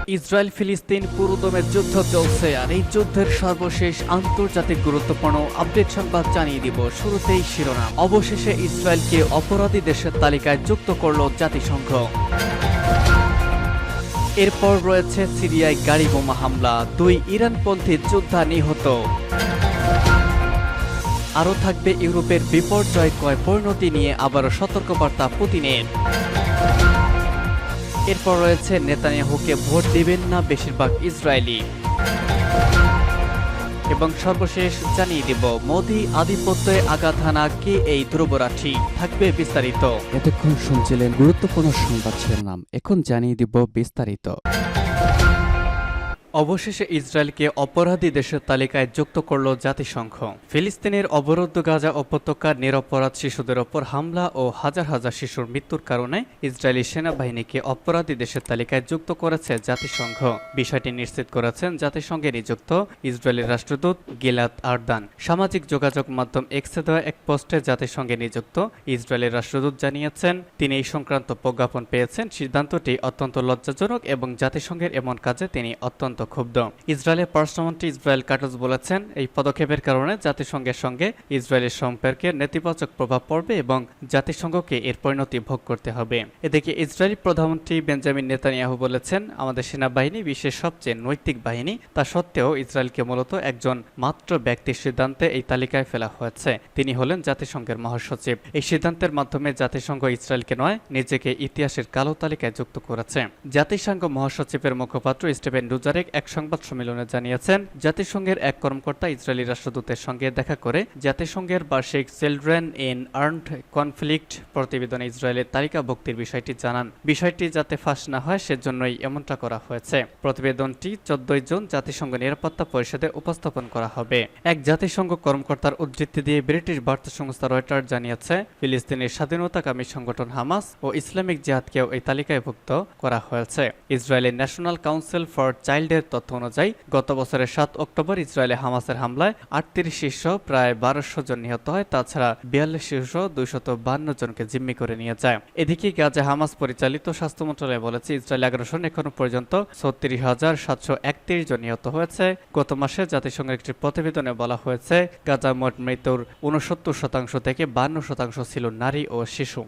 Israel ফিলিস্তিন পুরোদমে যুদ্ধ চলছে, আর এই যুদ্ধের সর্বশেষ আন্তর্জাতিক গুরুত্বপূর্ণ আপডেট সংবাদ জানিয়ে দিব। শুরুতেই শিরোনাম। অবশেষে ইসরায়েলকে অপরাধী দেশের তালিকায় যুক্ত করল জাতিসংঘ। এরপর রয়েছে সিরিয়ায় গাড়ি বোমা হামলা, 2 ইরানপন্থী যোদ্ধা নিহত। আরও থাকবে ইউরোপের বিপর্যয়কর পরিণতি নিয়ে আবারও সতর্কবার্তা পুতিনের। এরপর রয়েছে নেতানিয়াহুকে ভোট দিবেন না বেশিরভাগ ইসরায়েলি। এবং সর্বশেষ জানিয়ে দেব, মোদি আধিপত্যে আঘাত হানা কে এই ধ্রুবরাঠি। থাকবে বিস্তারিত। এতক্ষণ শুনছিলেন গুরুত্বপূর্ণ সংবাদ শিরোনাম, এখন জানিয়ে দিব বিস্তারিত। অবশেষে ইসরায়েলকে অপরাধী দেশের তালিকায় যুক্ত করল জাতিসংঘ। ফিলিস্তিনের অবরুদ্ধ গাজা উপত্যকার নিরপরাধ শিশুদের ওপর হামলা ও হাজার হাজার শিশুর মৃত্যুর কারণে ইসরায়েলি সেনাবাহিনীকে অপরাধী দেশের তালিকায় যুক্ত করেছে জাতিসংঘ। বিষয়টি নিশ্চিত করেছেন জাতিসংঘে নিযুক্ত ইসরায়েলের রাষ্ট্রদূত গিলাদ আরদান। সামাজিক যোগাযোগ মাধ্যম এক্সে দেওয়া এক পোস্টে জাতিসংঘে নিযুক্ত ইসরায়েলের রাষ্ট্রদূত জানিয়েছেন, তিনি এই সংক্রান্ত প্রজ্ঞাপন পেয়েছেন। সিদ্ধান্তটি অত্যন্ত লজ্জাজনক এবং জাতিসংঘের এমন কাজে তিনি অত্যন্ত ক্ষুব্ধ। ইসরায়েলের পররাষ্ট্রমন্ত্রী ইসরায়েল কাটজ বলেছেন, এই পদক্ষেপের কারণে জাতিসংঘের সঙ্গে ইসরায়েলের সম্পর্কে নেতিবাচক প্রভাব পড়বে এবং জাতিসংঘকে এর পরিণতি ভোগ করতে হবে। এদিকে ইসরায়েলি প্রধানমন্ত্রী বেঞ্জামিন নেতানিয়াহু বলেছেন, আমাদের সেনাবাহিনী বিশ্বের সবচেয়ে নৈতিক বাহিনী, তা সত্ত্বেও ইসরায়েলকে মূলত একজন মাত্র ব্যক্তির সিদ্ধান্তে এই তালিকায় ফেলা হয়েছে। তিনি হলেন জাতিসংঘের মহাসচিব। এই সিদ্ধান্তের মাধ্যমে জাতিসংঘ ইসরায়েলকে নয়, নিজেকে ইতিহাসের কালো তালিকায় যুক্ত করেছে। জাতিসংঘ মহাসচিবের মুখপাত্র স্টিফেন ডুজারেক এক সংবাদ সম্মেলনে জানিয়েছেন, জাতিসংঘের এক কর্মকর্তা ইসরায়েলি রাষ্ট্রদূতের সঙ্গে দেখা করে জাতিসংঘের বার্ষিক চিলড্রেন ইন আর্মড কনফ্লিক্ট প্রতিবেদনে ইসরায়েলের তালিকাভুক্তির বিষয়টি জানান। বিষয়টি যাতে ফাঁস না হয় সেজন্যই এমনটা করা হয়েছে। প্রতিবেদনটি 14 জুন জাতিসংঘ নিরাপত্তা পরিষদে উপস্থাপন করা হবে। এক জাতিসংঘ কর্মকর্তার উদ্ধৃতি দিয়ে ব্রিটিশ বার্তা সংস্থা রয়টার্স জানিয়েছে, ফিলিস্তিনের স্বাধীনতাকামী সংগঠন হামাস ও ইসলামিক জিহাদকেও এই তালিকাভুক্ত করা হয়েছে। ইসরায়েলের ন্যাশনাল কাউন্সিল ফর চাইল্ডের তথ্য অনুযায়ী গত বছরের 7 অক্টোবর ইসরায়েলে হামাসের হামলায় 38 শিশু প্রায় 1200 জন নিহত হয়। তাছাড়া 42 শিশু 252 জনকে জিম্মি করে নিয়ে যায়। এদিকে গাজা হামাস পরিচালিত স্বাস্থ্য মন্ত্রণালয় বলেছে, ইসরায়েল আগ্রাসন এখনো পর্যন্ত 36,731 জন নিহত হয়েছে। গত মাসে জাতিসংঘের একটি প্রতিবেদনে বলা হয়েছে, গাজা মোট মৃত্যুর 69% থেকে 52% ছিল নারী ও শিশু।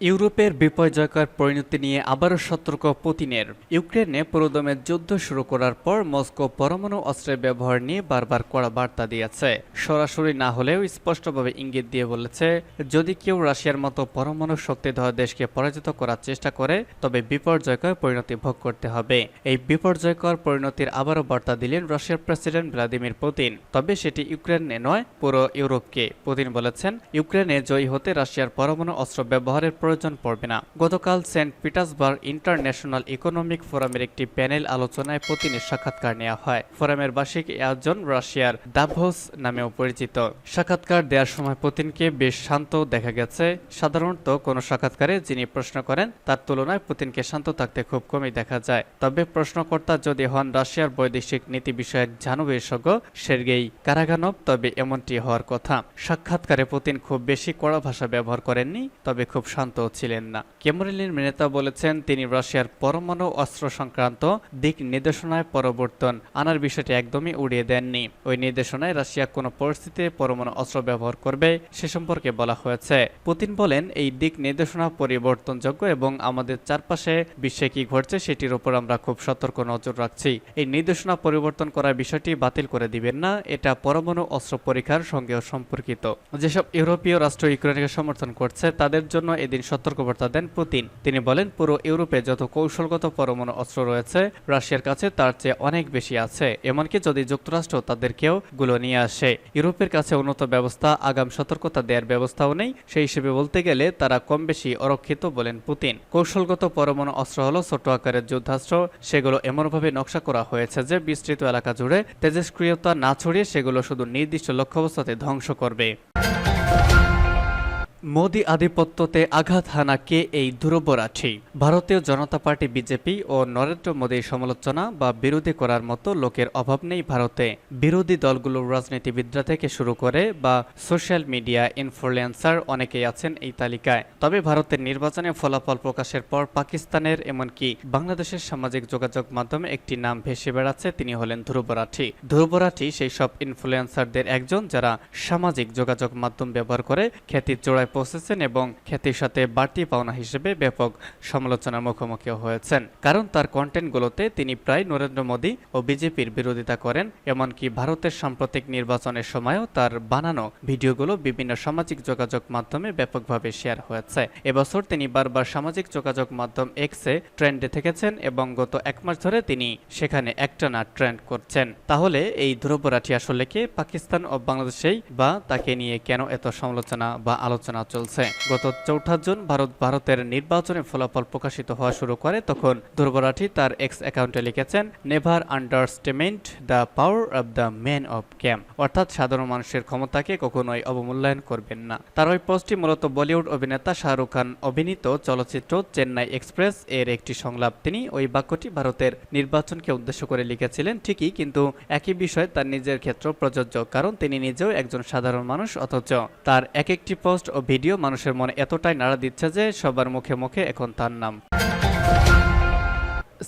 ইউরোপের বিপর্যয়কর পরিণতি নিয়ে আবারও সতর্ক পুতিনের। ইউক্রেনে পুরোদমে যুদ্ধ শুরু করার পর মস্কো পরমাণু অস্ত্রের ব্যবহার নিয়ে বারবার কড়া বার্তা দিয়েছে। সরাসরি না হলেও স্পষ্টভাবে ইঙ্গিত দিয়ে বলেছে, যদি কেউ রাশিয়ার মতো পরমাণু শক্তিধর দেশকে পরাজিত করার চেষ্টা করে তবে বিপর্যয়কর পরিণতি ভোগ করতে হবে। এই বিপর্যয়কর পরিণতির আবারও বার্তা দিলেন রাশিয়ার প্রেসিডেন্ট ভ্লাদিমির পুতিন। তবে সেটি ইউক্রেনে নয়, পুরো ইউরোপকে। পুতিন বলেছেন, ইউক্রেনে জয়ী হতে রাশিয়ার পরমাণু অস্ত্র ব্যবহারের প্রয়োজন পড়বে না। গতকাল সেন্ট পিটার্সবার্গ ইন্টারন্যাশনাল ইকোনমিক ফোরামের একটি প্যানেল আলোচনায় পুতিনের সাক্ষাৎকার নেওয়া হয়। ফোরামের বার্ষিক আয়োজন রাশিয়ার দাভোস নামেও পরিচিত। সাক্ষাৎকার দেওয়ার সময় পুতিনকে বেশ শান্ত দেখা গেছে। সাধারণত কোনো সাক্ষাৎকারে যিনি প্রশ্ন করেন তার তুলনায় পুতিনকে শান্ত থাকতে খুব কমই দেখা যায়। তবে প্রশ্নকর্তা যদি হন রাশিয়ার বৈদেশিক নীতি বিষয়ক ঝানু বিশেষজ্ঞ সের্গেই কারাগানভ, তবে এমনটি হওয়ার কথা। সাক্ষাৎকারে পুতিন খুব বেশি কড়া ভাষা ব্যবহার করেননি, তবে খুব শান্ত ছিলেন না। ক্রেমলিনের নেতা বলেছেন, তিনি রাশিয়ার পরমাণু অস্ত্র সংক্রান্ত দিক নির্দেশনায় পরিবর্তন আনার বিষয়টি একদমই উড়িয়ে দেননি। ওই নির্দেশনায় রাশিয়া কোনো পরিস্থিতিতে পরমাণু অস্ত্র ব্যবহার করবে সে সম্পর্কে বলা হয়েছে। পুতিন বলেন, এই দিক নির্দেশনা পরিবর্তনযোগ্য এবং আমাদের চারপাশে বিশ্বে কি ঘটছে সেটির উপর আমরা খুব সতর্ক নজর রাখছি। এই নির্দেশনা পরিবর্তন করার বিষয়টি বাতিল করে দিবেন না, এটা পরমাণু অস্ত্র পরীক্ষার সঙ্গেও সম্পর্কিত। যেসব ইউরোপীয় রাষ্ট্র ইউক্রেনকে সমর্থন করছে তাদের জন্য এদিন সতর্কবার্তা দেন পুতিন। তিনি বলেন, পুরো ইউরোপে যত কৌশলগত পরমাণু অস্ত্র রয়েছে রাশিয়ার কাছে তার চেয়ে অনেক বেশি আছে। এমনকি যদি যুক্তরাষ্ট্র তাদেরকেও গুলো নিয়ে আসে, ইউরোপের কাছে উন্নত ব্যবস্থা, আগাম সতর্কতা দেওয়ার ব্যবস্থাও নেই। সেই হিসেবে বলতে গেলে তারা কম বেশি অরক্ষিত বলেন পুতিন। কৌশলগত পরমাণু অস্ত্র হলো ছোট আকারের যুদ্ধাস্ত্র। সেগুলো এমনভাবে নকশা করা হয়েছে যে বিস্তৃত এলাকা জুড়ে তেজস্ক্রিয়তা না ছড়িয়ে সেগুলো শুধু নির্দিষ্ট লক্ষ্যবস্তুতে ধ্বংস করবে। মোদি আধিপত্যতে আঘাত হানা কে এই ধ্রুবরাঠি? ভারতীয় জনতা পার্টি বিজেপি ও নরেন্দ্র মোদীর সমালোচনা বা বিরোধী করার মতো লোকের অভাব নেই ভারতে। বিরোধী দলগুলোর রাজনীতিবিদরা থেকে শুরু করে বা সোশ্যাল মিডিয়া ইনফ্লুয়েন্সার অনেকেই আছেন এই তালিকায়। তবে ভারতের নির্বাচনে ফলাফল প্রকাশের পর পাকিস্তানের এমনকি বাংলাদেশের সামাজিক যোগাযোগ মাধ্যমে একটি নাম ভেসে বেড়াচ্ছে, তিনি হলেন ধ্রুবরাঠি। ধ্রুবরাঠি সেই সব ইনফ্লুয়েন্সারদের একজন যারা সামাজিক যোগাযোগ মাধ্যম ব্যবহার করে খ্যাতির চূড়ায় পৌঁছেছেন এবং খ্যাতির সাথে বাড়তি পাওনা হিসেবে ব্যাপক সমালোচনার মুখোমুখি হয়েছেন। কারণ তার কন্টেন্টগুলোতে তিনি প্রায় নরেন্দ্র মোদী ও বিজেপির বিরোধিতা করেন। এমনকি ভারতের সাম্প্রতিক নির্বাচনের সময়ও তার বানানো ভিডিওগুলো বিভিন্ন সামাজিক যোগাযোগ মাধ্যমে ব্যাপকভাবে শেয়ার হয়েছে। এবছর তিনি বারবার সামাজিক যোগাযোগ মাধ্যম এক্সে ট্রেন্ডে থেকেছেন এবং গত এক মাস ধরে তিনি সেখানে একটানা ট্রেন্ড করছেন। তাহলে এই ধ্রুবরাঠি আসলে কে? পাকিস্তান ও বাংলাদেশেই বা তাকে নিয়ে কেন এত সমালোচনা বা আলোচনা চলছে? গত ৪ জুন ভারতের নির্বাচনের ফলাফল প্রকাশিত হওয়া শুরু করে। তখন ধ্রুবরাঠি তার এক্স অ্যাকাউন্টে লিখেছেন, never underestimate the power of the man of camp, অর্থাৎ সাধারণ মানুষের ক্ষমতাকে কখনোই অবমূল্যায়ন করবেন না। তার ওই পোস্টটি মূলত বলিউড অভিনেতা শাহরুখ খান অভিনীত চলচ্চিত্র চেন্নাই এক্সপ্রেস এর একটি সংলাপ। তিনি ওই বাক্যটি ভারতের নির্বাচনকে উদ্দেশ্য করে লিখেছিলেন ঠিকই, কিন্তু একই বিষয় তার নিজের ক্ষেত্রেও প্রযোজ্য, কারণ তিনি নিজেও একজন সাধারণ মানুষ। অথচ তার এক একটি পোস্ট ও ভিডিও মানুষের মনে এতটাই নাড়া দিচ্ছে যে সবার মুখে মুখে এখন তার নাম।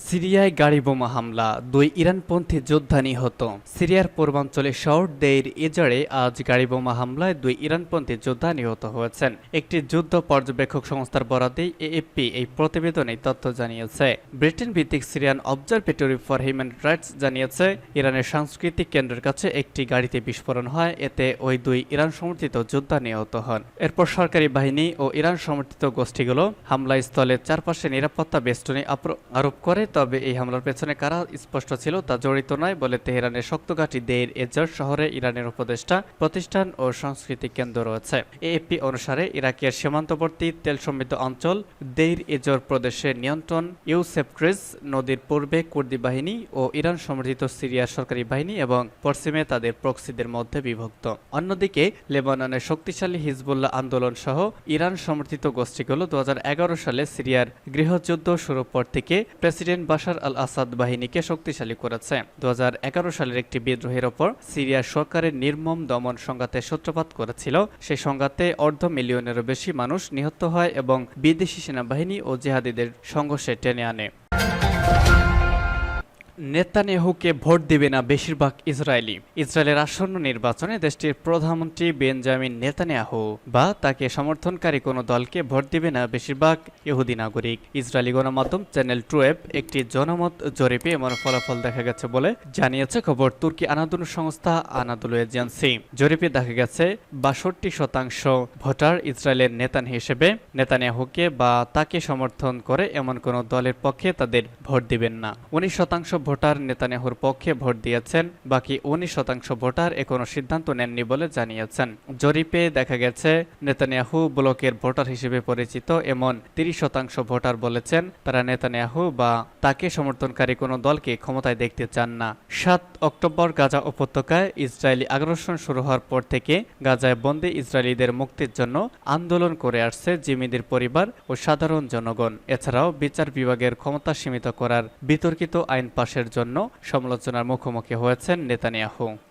সিরিয়ায় গাড়ি বোমা হামলা, 2 ইরানপন্থী যোদ্ধা নিহত। সিরিয়ার পূর্বাঞ্চলে শহর দেইর এজারে আজ গাড়ি বোমা হামলায় 2 ইরানপন্থী যোদ্ধা নিহত হয়েছেন। একটি যুদ্ধ পর্যবেক্ষক সংস্থার বরাতেই এএফপি এই প্রতিবেদনে তথ্য জানিয়েছে। ব্রিটেন ভিত্তিক Syrian observatory for human rights জানিয়েছে, ইরানের সাংস্কৃতিক কেন্দ্রের কাছে একটি গাড়িতে বিস্ফোরণ হয়, এতে ওই 2 ইরান সমর্থিত যোদ্ধা নিহত হন। এরপর সরকারি বাহিনী ও ইরান সমর্থিত গোষ্ঠীগুলো হামলাস্থলের চারপাশে নিরাপত্তা বেষ্টনী আরোপ করে। তবে এই হামলার পেছনে কারা স্পষ্ট ছিল তা জড়িত নয় বলে তেহরানের শক্তঘাঁটি দেইর এজর শহরে ইরানের উপদেষ্টা প্রতিষ্ঠান ও সাংস্কৃতিক কেন্দ্র রয়েছে। এএফপি অনুসারে ইরাকের সীমান্তবর্তী তেল সমৃদ্ধ অঞ্চল দেইর এজর প্রদেশের নিয়ন্ত্রণ ইউসেফট্রিস নদীর পূর্বে কুর্দি বাহিনী ও ইরান সমর্থিত সিরিয়ার সরকারি বাহিনী এবং পশ্চিমে তাদের প্রক্সিদের মধ্যে বিভক্ত। অন্যদিকে লেবাননের শক্তিশালী হিজবুল্লাহ আন্দোলন সহ ইরান সমর্থিত গোষ্ঠীগুলো 2011 সালে সিরিয়ার গৃহযুদ্ধ শুরুর পর থেকে প্রেসিডেন্ট বাশার আল আসাদ বাহিনীকে শক্তিশালী করেছে। 2011 সালের একটি বিদ্রোহের ওপর সিরিয়ার সরকারের নির্মম দমন সংঘাতে সূত্রপাত করেছিল। সেই সংঘাতে 250,000-এরও বেশি মানুষ নিহত হয় এবং বিদেশি সেনাবাহিনী ও জেহাদিদের সংঘর্ষে টেনে আনে। নেতানিয়াহুকে ভোট দিবে না বেশিরভাগ ইসরায়েলি। ইসরায়েলের আসন্ন নির্বাচনে দেশটির প্রধানমন্ত্রী বেঞ্জামিন নেতানিয়াহু বা তাকে সমর্থনকারী কোনো দলকে ভোট দিবে না বেশিরভাগ ইহুদি নাগরিক। ইসরায়েলি গণমাধ্যম চ্যানেল টুয়েব একটি জনমত জরিপে এমন ফলাফল দেখা গেছে বলে জানিয়েছে খবর তুর্কি আনাদোলু সংস্থা আনাদোলু এজেন্সি। জরিপে দেখা গেছে 62% ভোটার ইসরায়েলের নেতা হিসেবে নেতানিয়াহুকে বা তাকে সমর্থন করে এমন কোনো দলের পক্ষে তাদের ভোট দিবেন না। 19% ভোটার নেতানিয়াহুর পক্ষে ভোট দিয়েছেন, বাকি 19% ভোটার এখনো সিদ্ধান্ত নেননি বলে জানিয়েছেন। জরিপে দেখা গেছে নেতানিয়াহু ব্লকের ভোটার হিসেবে পরিচিত এমন 30% ভোটার বলেছেন তারা নেতানিয়াহু বা তাকে সমর্থনকারী কোনো দলকে ক্ষমতায় দেখতে চান না। 7 অক্টোবর গাজা উপত্যকায় ইসরায়েলি আগ্রাসন শুরু হওয়ার পর থেকে গাজায় বন্দী ইসরায়েলিদের মুক্তির জন্য আন্দোলন করে আসছে জিম্মিদের পরিবার ও সাধারণ জনগণ। এছাড়াও বিচার বিভাগের ক্ষমতা সীমিত করার বিতর্কিত আইন পাশের জন্য সমালোচনার মুখোমুখি হয়েছেন নেতানিয়াহু।